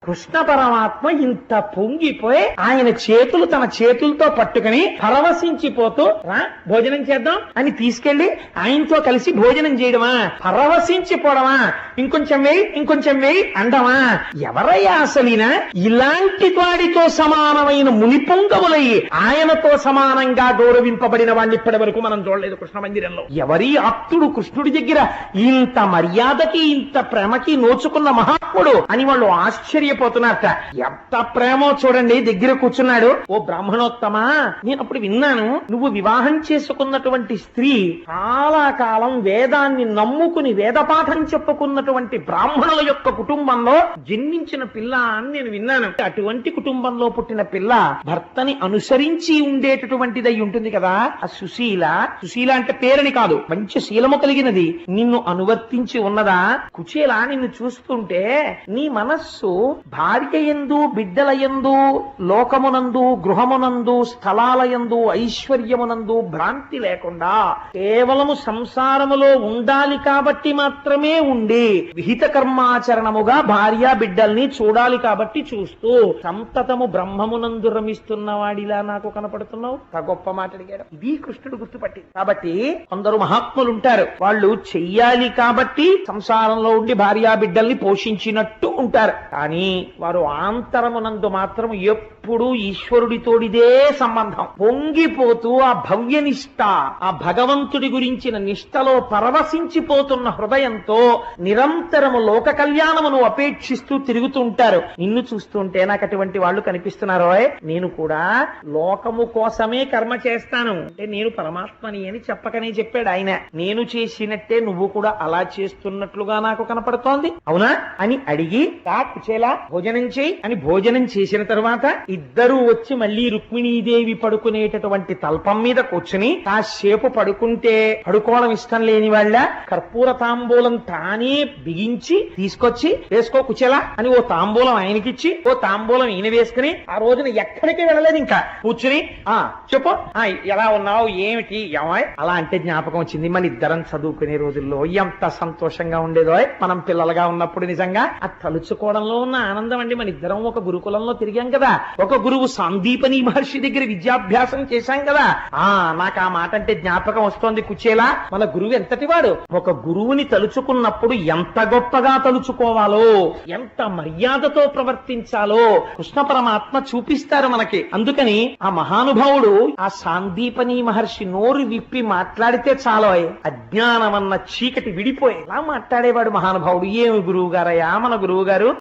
కృష్ణ పరమాత్మ ఇంత పొంగిపోయి ఆయన చేతులు తన చేతులతో పట్టుకుని పరవశించిపోతూ రా భోజనం చేద్దాం అని తీసుకెళ్లి ఆయనతో కలిసి భోజనం చేయడమా, పరవశించిపోవడమా, ఇంకొంచెం వేయి అండమా? ఎవరయ్యా అసలినా ఇలాంటి వాడితో సమానమైన మునిపొంగములయ్యి ఆయనతో సమానంగా గౌరవింపబడిన వాడిని ఇప్పటి వరకు మనం చూడలేదు కృష్ణ మందిరంలో. ఎవరి ఆప్తుడు కృష్ణుడి దగ్గర ఇంత మర్యాదకి ఇంత ప్రేమకి నోచుకున్న మహాత్ముడు అని వాళ్ళు ఆశ్చర్యపోతున్నారట. ఎంత ప్రేమో చూడండి, దగ్గర కూర్చున్నాడు. ఓ బ్రాహ్మణోత్తమా, నేను అప్పుడు విన్నాను, నువ్వు వివాహం చేసుకున్నటువంటి స్త్రీ చాలా కాలం వేదాన్ని నమ్ముకుని వేదపాఠం చెప్పుకున్నటువంటి బ్రాహ్మణుల యొక్క కుటుంబంలో జన్మించిన పిల్ల అని నేను విన్నాను. అటువంటి కుటుంబంలో పుట్టిన పిల్ల భర్తని అనుసరించి ఉండేటటువంటిదై ఉంటుంది కదా. ఆ సుశీల అంటే పేరుని కాదు, మంచి శీలము కలిగినది, నిన్ను అనువర్తించి ఉన్నదా? కుచేల నిన్ను చూస్తుంటే నీ మనస్సు భార్య యందు, బిడ్డల యందు, లోకమునందు, గృహమునందు, స్థలాలయందు, ఐశ్వర్యమునందు భ్రాంతి లేకుండా కేవలము సంసారములో ఉండాలి కాబట్టి మాత్రమే ఉండి విహిత కర్మాచరణముగా భార్య బిడ్డల్ని చూడాలి కాబట్టి చూస్తూ సంతతము బ్రహ్మమునందు రమిస్తున్న వాడిలా నాకు కనపడుతున్నావు. గొప్ప మాట అడిగాడు. ఇది కృష్ణుడు గుర్తుపట్టి. కాబట్టి కొందరు మహాత్ములు ఉంటారు, వాళ్ళు చెయ్యాలి కాబట్టి సంసారంలో ఉండి భార్యా బిడ్డల్ని పోషించినట్టు ఉంటారు. కానీ వారు ఆంతరమునందు మాత్రం ఎప్పుడు ఈశ్వరుడితోడిదే సంబంధం. పొంగిపోతూ ఆ భవ్య నిష్ట, ఆ భగవంతుడి గురించిన నిష్టలో పరవశించిపోతున్న హృదయంతో నిరంతరము లోక కళ్యాణమును అపేక్షిస్తూ తిరుగుతుంటారు. నిన్ను చూస్తుంటే నాకు అటువంటి వాళ్ళు కనిపిస్తున్నారో. నేను కూడా లోకము కోసమే కర్మ చేస్తాను అంటే నేను పరమాత్మని అని చెప్పకనే చెప్పాడు ఆయన. నేను చేసినట్టే నువ్వు కూడా అలా చేస్తున్నట్లుగా నాకు కనపడుతోంది, అవునా అని అడిగి కుచేలా భోజనం చేయి అని భోజనం చేసిన తర్వాత ఇద్దరూ వచ్చి మళ్ళీ రుక్మిణీదేవి పడుకునేటటువంటి తల్పం మీద కూర్చుని కాసేపు పడుకుంటే పడుకోవడం ఇష్టం లేని వాళ్ళ కర్పూర తాంబూలం తానే బిగించి తీసుకొచ్చి వేసుకో కుచేలా అని ఓ తాంబూలం ఆయనకిచ్చి ఓ తాంబూలం ఈయన వేసుకుని ఆ రోజున ఎక్కడికి వెళ్ళలేదు, ఇంకా కూర్చుని చెప్పు ఎలా ఉన్నావు ఏమిటి ఏమాయ్ అలా అంటే జ్ఞాపకం వచ్చింది. మన ఇద్దరం చదువుకునే రోజుల్లో ఎంత సంతోషంగా ఉండేదో మనం పిల్లలుగా ఉన్నప్పుడు. నిజంగా ఆ తలుచుకోవడంలో ఉన్న ఆనందం అండి. మన ఇద్దరం ఒక గురుకులంలో తిరిగాం కదా, ఒక గురువు సాందీపని మహర్షి దగ్గర విద్యాభ్యాసం చేశాం కదా. నాకు ఆ మాట అంటే జ్ఞాపకం వస్తోంది కుచేలా. మన గురువు ఎంతటి వాడు, ఒక గురువుని తలుచుకున్నప్పుడు ఎంత గొప్పగా తలుచుకోవాలో, ఎంత మర్యాదతో ప్రవర్తించాలో కృష్ణ పరమాత్మ చూపిస్తారు మనకి. అందుకని ఆ మహానుభావుడు ఆ సాందీపని మహర్షి నోరు విప్పి మాట్లాడితే చాలో అజ్ఞానమన్న చీకటి విడిపోయి అలా మాట్లాడేవాడు మహానుభావుడు. ఏమి గురువు గారయ్యా మన గురువు గారు